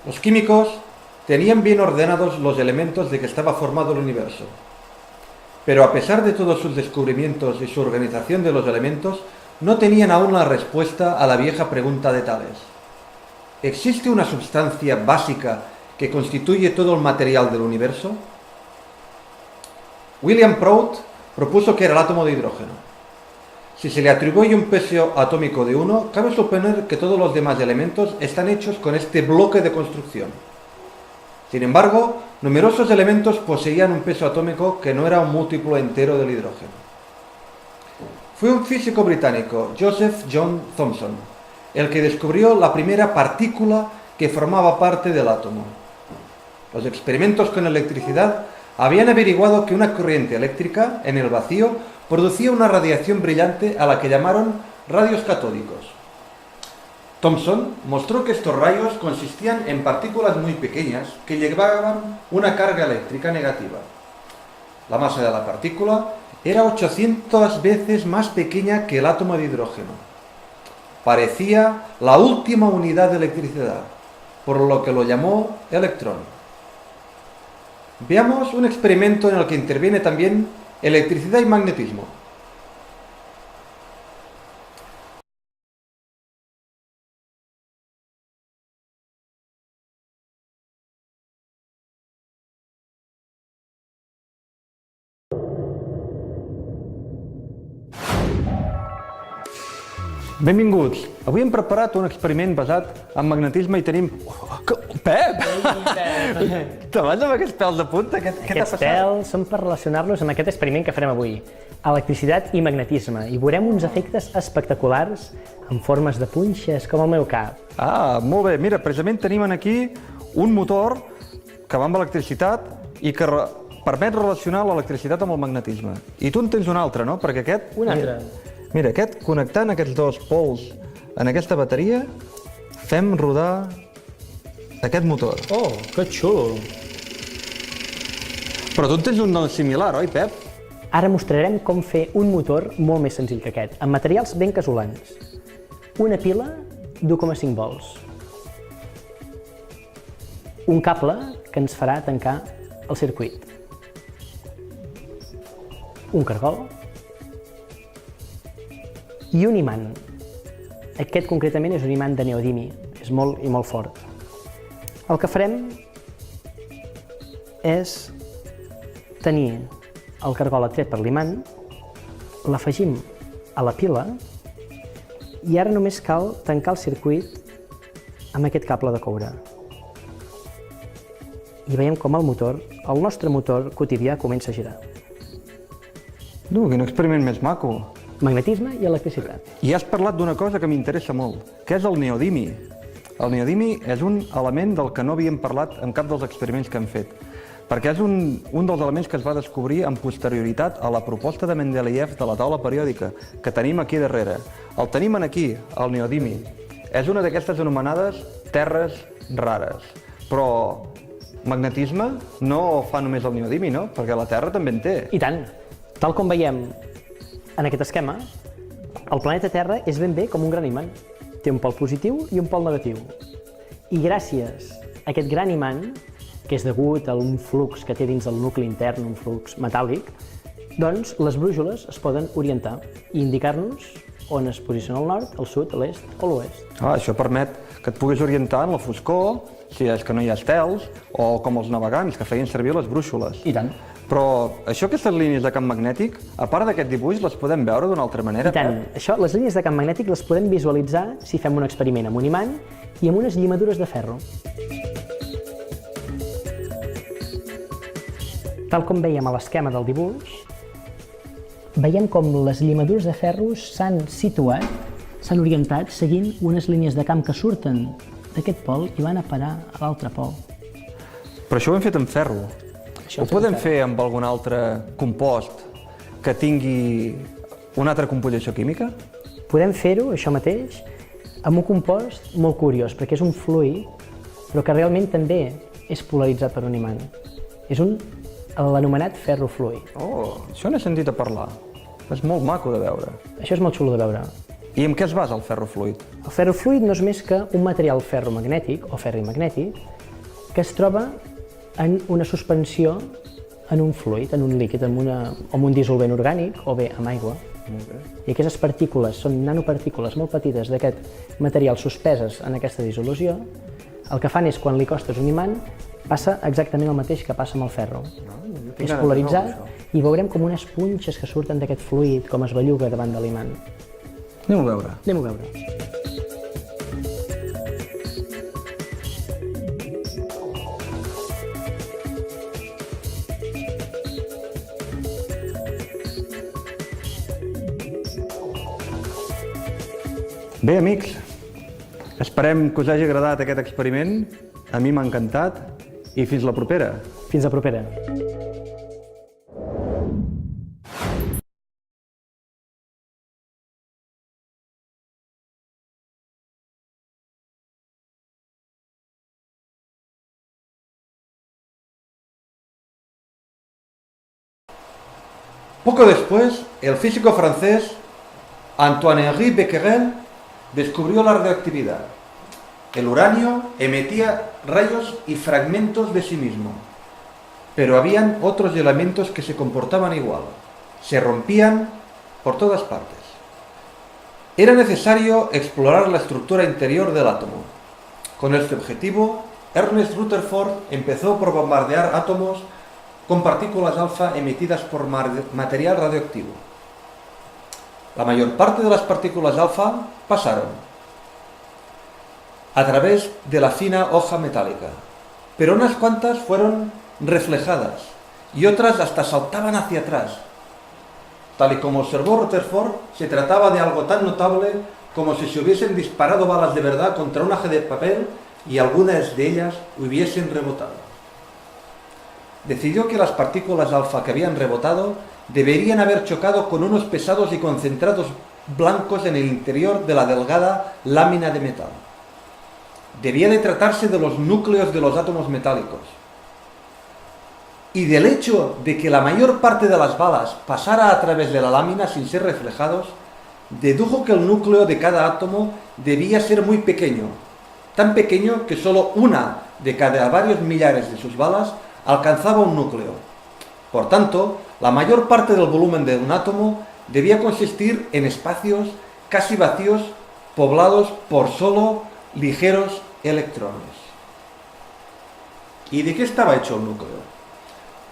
Los químicos tenían bien ordenados los elementos de que estaba formado el universo. Pero a pesar de todos sus descubrimientos y su organización de los elementos, no tenían aún la respuesta a la vieja pregunta de Tales. ¿Existe una sustancia básica que constituye todo el material del universo? William Prout propuso que era el átomo de hidrógeno. Si se le atribuye un peso atómico de 1, cabe suponer que todos los demás elementos están hechos con este bloque de construcción. Sin embargo, numerosos elementos poseían un peso atómico que no era un múltiplo entero del hidrógeno. Fue un físico británico, Joseph John Thomson, el que descubrió la primera partícula que formaba parte del átomo. Los experimentos con electricidad habían averiguado que una corriente eléctrica en el vacío producía una radiación brillante a la que llamaron rayos catódicos. Thomson mostró que estos rayos consistían en partículas muy pequeñas que llevaban una carga eléctrica negativa. La masa de la partícula era 800 veces más pequeña que el átomo de hidrógeno. Parecía la última unidad de electricidad, por lo que lo llamó electrón. Veamos un experimento en el que interviene también electricidad y magnetismo. Benvinguts. Avui hem preparat un experiment basat en magnetisme i tenim... Pep! Te vas amb aquests pèls de punta? Què t'ha Aquests passat? pèls són per relacionar-los amb aquest experiment que farem avui. Electricitat i magnetisme. I veurem uns efectes espectaculars en formes de punxes, com el meu cap. Ah, molt bé. Mira, precisament tenim aquí un motor que va amb electricitat i que permet relacionar l'electricitat amb el magnetisme. I tu en tens un altre, no? Perquè aquest... Un altre. Mira, aquest, connectant aquests dos pols en aquesta bateria, fem rodar aquest motor. Oh, que xulo! Però tu en tens un similar, oi, Pep? Ara mostrarem com fer un motor molt més senzill que aquest, amb materials ben casolans. Una pila d'1,5 volts. Un cable que ens farà tancar el circuit. Un cargol. I un imant. Aquest concretament és un imant de neodimi, és molt i molt fort. El que farem és tenir el cargol atret per l'imant, l'afegim a la pila i ara només cal tancar el circuit amb aquest cable de coure. I veiem com el nostre motor quotidià comença a girar. Quin experiment més maco. Magnetisme i electricitat. I has parlat d'una cosa que m'interessa molt, que és el neodimi. El neodimi és un element del que no havíem parlat en cap dels experiments que hem fet, perquè és un dels elements que es va descobrir amb posterioritat a la proposta de Mendeleev de la taula periòdica, que tenim aquí darrere. El tenim aquí, el neodimi. És una d'aquestes anomenades terres rares. Però magnetisme no fa només el neodimi, no? Perquè la Terra també en té. I tant! Tal com veiem en aquest esquema, el planeta Terra és ben bé com un gran imant. Té un pol positiu i un pol negatiu. I gràcies a aquest gran imant, que és degut a un flux que té dins del nucli intern, un flux metàl·lic, doncs les brúixoles es poden orientar i indicar-nos on es posiciona el nord, el sud, l'est o l'oest. Això permet que et puguis orientar en la foscor, si és que no hi ha estels, o com els navegants que feien servir les brúixoles. I tant. Però això, aquestes línies de camp magnètic, a part d'aquest dibuix, les podem veure d'una altra manera? I tant. Això, les línies de camp magnètic les podem visualitzar si fem un experiment amb un imant i amb unes llimadures de ferro. Tal com veiem a l'esquema del dibuix, veiem com les llimadures de ferro s'han situat, s'han orientat seguint unes línies de camp que surten d'aquest pol i van a parar a l'altre pol. Però això ho hem fet amb ferro. Ho podem fer amb algun altre compost que tingui una altra composició química? Podem fer-ho, això mateix, amb un compost molt curiós, perquè és un fluid, però que realment també és polaritzat per un imant. És l'anomenat ferrofluid. Oh, això n'he sentit a parlar. És molt maco de veure. Això és molt xulo de veure. I en què es basa el ferrofluid? El ferrofluid no és més que un material ferromagnètic o ferrimagnètic que es troba en una suspensió en un fluid, en un líquid, amb un dissolvent orgànic o bé amb aigua. I aquestes partícules són nanopartícules molt petites d'aquest material suspeses en aquesta dissolució. El que fan és, quan li costes un imant, passa exactament el mateix que passa amb el ferro. És polaritzat i veurem com unes punxes que surten d'aquest fluid, com es belluga davant de l'imant. Anem a veure. Anem a veure. Bé, amics, esperem que us hagi agradat aquest experiment. A mi m'ha encantat i fins la propera. Fins la propera. Poco después, el físico francés Antoine-Henri Becquerel descubrió la radioactividad. El uranio emitía rayos y fragmentos de sí mismo, pero habían otros elementos que se comportaban igual, se rompían por todas partes. Era necesario explorar la estructura interior del átomo. Con este objetivo, Ernest Rutherford empezó por bombardear átomos con partículas alfa emitidas por material radioactivo. La mayor parte de las partículas alfa pasaron a través de la fina hoja metálica, pero unas cuantas fueron reflejadas y otras hasta saltaban hacia atrás. Tal y como observó Rutherford, se trataba de algo tan notable como si se hubiesen disparado balas de verdad contra un aje de papel y algunas de ellas hubiesen rebotado. Decidió que las partículas alfa que habían rebotado deberían haber chocado con unos pesados y concentrados blancos en el interior de la delgada lámina de metal. Debía de tratarse de los núcleos de los átomos metálicos. Y del hecho de que la mayor parte de las balas pasara a través de la lámina sin ser reflejados, dedujo que el núcleo de cada átomo debía ser muy pequeño, tan pequeño que solo una de cada varios millares de sus balas alcanzaba un núcleo. Por tanto, la mayor parte del volumen de un átomo debía consistir en espacios casi vacíos poblados por solo ligeros electrones. ¿Y de qué estaba hecho el núcleo?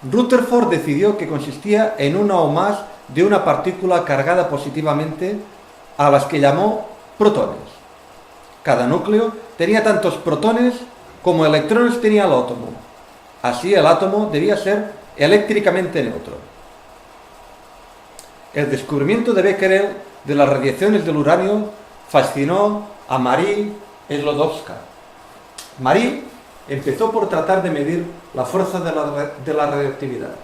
Rutherford decidió que consistía en una o más de una partícula cargada positivamente, a las que llamó protones. Cada núcleo tenía tantos protones como electrones tenía el átomo. Así el átomo debía ser eléctricamente neutro. El descubrimiento de Becquerel de las radiaciones del uranio fascinó a Marie Sklodowska. Marie empezó por tratar de medir la fuerza de la radioactividad.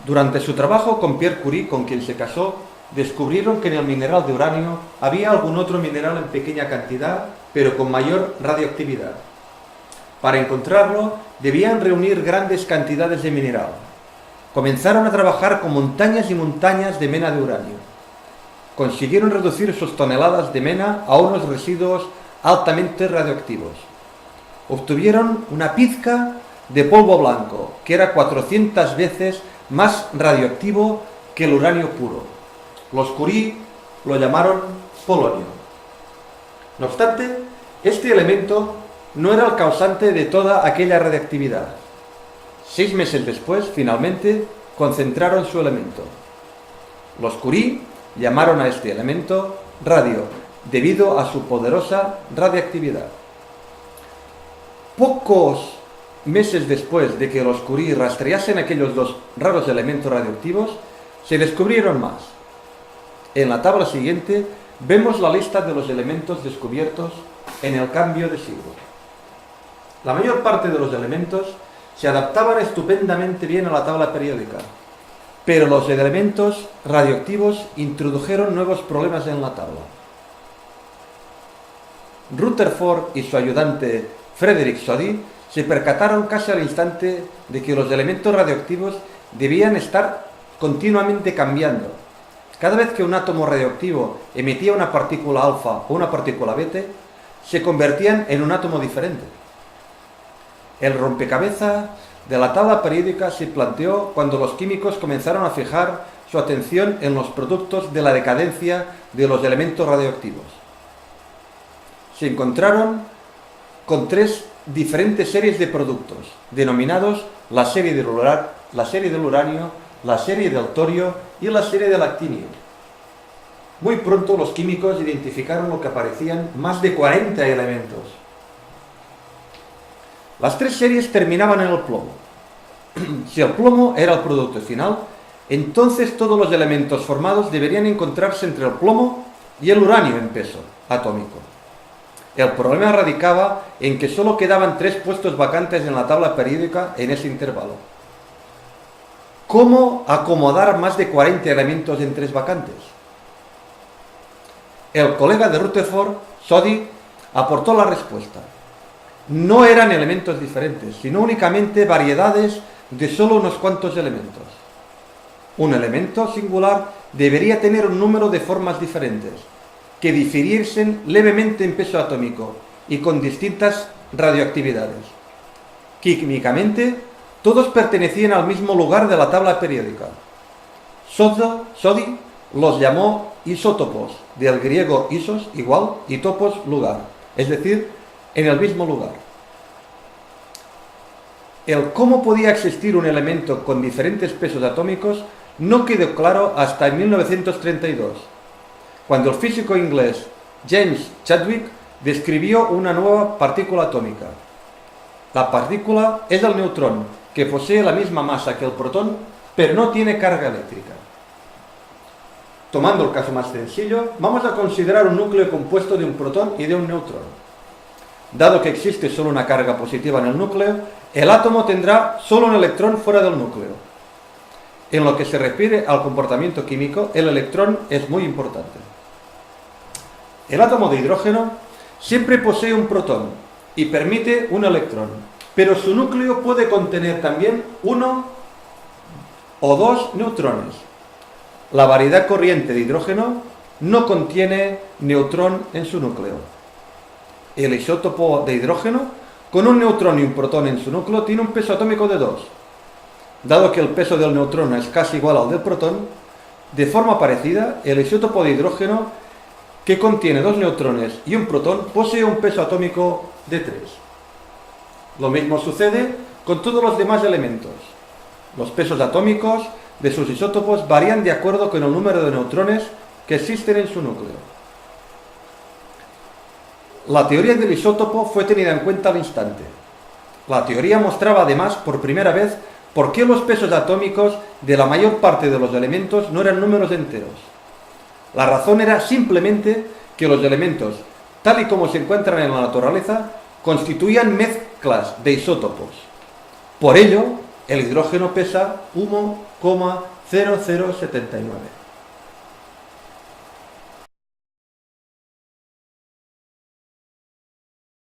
Durante su trabajo con Pierre Curie, con quien se casó, descubrieron que en el mineral de uranio había algún otro mineral en pequeña cantidad, pero con mayor radioactividad. Para encontrarlo, debían reunir grandes cantidades de mineral. Comenzaron a trabajar con montañas y montañas de mena de uranio. Consiguieron reducir sus toneladas de mena a unos residuos altamente radioactivos. Obtuvieron una pizca de polvo blanco, que era 400 veces más radioactivo que el uranio puro. Los Curie lo llamaron polonio. No obstante, este elemento no era el causante de toda aquella radioactividad. 6 meses después, finalmente, concentraron su elemento. Los Curie llamaron a este elemento radio, debido a su poderosa radioactividad. Pocos meses después de que los Curie rastreasen aquellos dos raros elementos radioactivos, se descubrieron más. En la tabla siguiente vemos la lista de los elementos descubiertos en el cambio de siglo. La mayor parte de los elementos se adaptaban estupendamente bien a la tabla periódica, pero los elementos radioactivos introdujeron nuevos problemas en la tabla. Rutherford y su ayudante Frédéric Soddy se percataron casi al instante de que los elementos radioactivos debían estar continuamente cambiando, Cada vez que un átomo radioactivo emitía una partícula alfa o una partícula beta, se convertían en un átomo diferente. El rompecabezas de la tabla periódica se planteó cuando los químicos comenzaron a fijar su atención en los productos de la decadencia de los elementos radioactivos. Se encontraron con 3 diferentes series de productos, denominados la serie del uranio, la serie del torio y la serie del actinio. Muy pronto los químicos identificaron lo que parecían más de 40 elementos. Las 3 series terminaban en el plomo. Si el plomo era el producto final, entonces todos los elementos formados deberían encontrarse entre el plomo y el uranio en peso atómico. El problema radicaba en que solo quedaban 3 puestos vacantes en la tabla periódica en ese intervalo. ¿Cómo acomodar más de 40 elementos en 3 vacantes? El colega de Rutherford, Soddy, aportó la respuesta. No eran elementos diferentes, sino únicamente variedades de solo unos cuantos elementos. Un elemento singular debería tener un número de formas diferentes, que difiriesen levemente en peso atómico y con distintas radioactividades. Químicamente, todos pertenecían al mismo lugar de la tabla periódica. Soddy los llamó isótopos, del griego isos, igual, y topos, lugar, es decir, en el mismo lugar. El cómo podía existir un elemento con diferentes pesos atómicos no quedó claro hasta en 1932, cuando el físico inglés James Chadwick describió una nueva partícula atómica. La partícula es el neutrón, que posee la misma masa que el protón, pero no tiene carga eléctrica. Tomando el caso más sencillo, vamos a considerar un núcleo compuesto de un protón y de un neutrón. Dado que existe solo una carga positiva en el núcleo, el átomo tendrá solo un electrón fuera del núcleo. En lo que se refiere al comportamiento químico, el electrón es muy importante. El átomo de hidrógeno siempre posee un protón y permite un electrón, pero su núcleo puede contener también 1 o 2 neutrones. La variedad corriente de hidrógeno no contiene neutrón en su núcleo. El isótopo de hidrógeno, con un neutrón y un protón en su núcleo, tiene un peso atómico de 2. Dado que el peso del neutrón es casi igual al del protón, de forma parecida, el isótopo de hidrógeno, que contiene 2 neutrones y un protón, posee un peso atómico de 3. Lo mismo sucede con todos los demás elementos. Los pesos atómicos de sus isótopos varían de acuerdo con el número de neutrones que existen en su núcleo. La teoría del isótopo fue tenida en cuenta al instante. La teoría mostraba además por primera vez por qué los pesos atómicos de la mayor parte de los elementos no eran números enteros. La razón era simplemente que los elementos, tal y como se encuentran en la naturaleza, constituían mezclas de isótopos. Por ello, el hidrógeno pesa 1,0079.